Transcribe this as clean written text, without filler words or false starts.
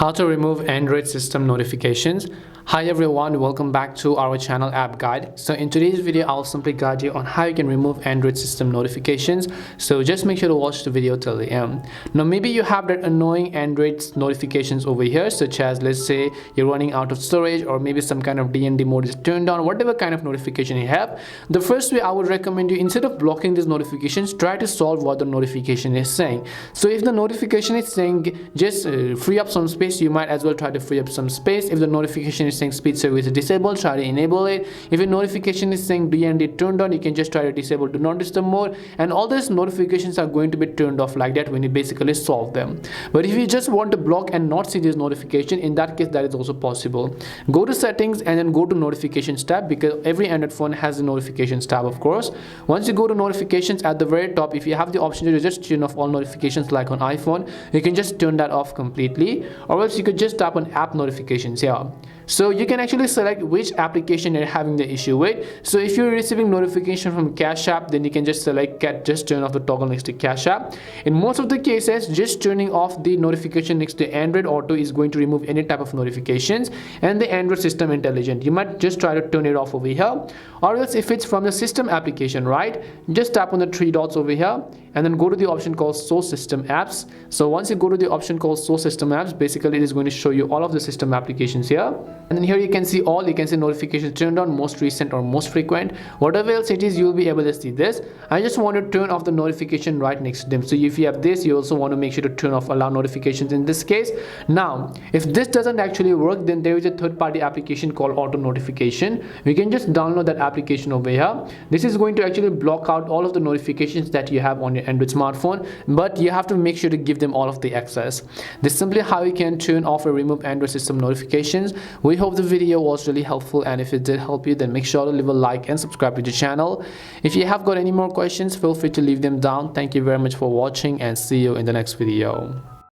How to remove Android system notifications. Hi everyone, welcome back to our channel App Guide. So in today's video I'll simply guide you on how you can remove Android system notifications, so just make sure to watch the video till the end. Now maybe you have that annoying Android notifications over here, such as let's say you're running out of storage, or maybe some kind of DND mode is turned on, whatever kind of notification you have. The first way I would recommend you, instead of blocking these notifications, try to solve what the notification is saying. So if the notification is saying just free up some space, you might as well try to free up some space. If the notification is saying speed service is disabled, try to enable it. If a notification is saying DND turned on, you can just try to disable do not disturb mode, and all these notifications are going to be turned off like that when you basically solve them. But if you just want to block and not see this notification, in that case that is also possible. Go to settings and then go to notifications tab, because every Android phone has a notifications tab, of course. Once you go to notifications, at the very top, if you have the option to just turn off all notifications like on iPhone, you can just turn that off completely, or else you could just tap on app notifications here. So you can actually select which application you're having the issue with. So if you're receiving notification from Cash App, then you can just select just turn off the toggle next to Cash App. In most of the cases, just turning off the notification next to Android Auto is going to remove any type of notifications and the Android System Intelligent. You might just try to turn it off over here, or else if it's from the system application, right, just tap on the three dots over here and then go to the option called Source System Apps. So once you go to the option called Source System Apps, basically it is going to show you all of the system applications here. And then here you can see all, you can see notifications turned on, most recent or most frequent, whatever else it is, you will be able to see this. I just want to turn off the notification right next to them. So if you have this, you also want to make sure to turn off allow notifications in this case. Now if this doesn't actually work, then there is a third-party application called Auto Notification. You can just download that application over here. This is going to actually block out all of the notifications that you have on your Android smartphone, but you have to make sure to give them all of the access. This is simply how you can turn off or remove Android system notifications. We hope the video was really helpful, and if it did help you, then make sure to leave a like and subscribe to the channel. If you have got any more questions, feel free to leave them down. Thank you very much for watching, and see you in the next video.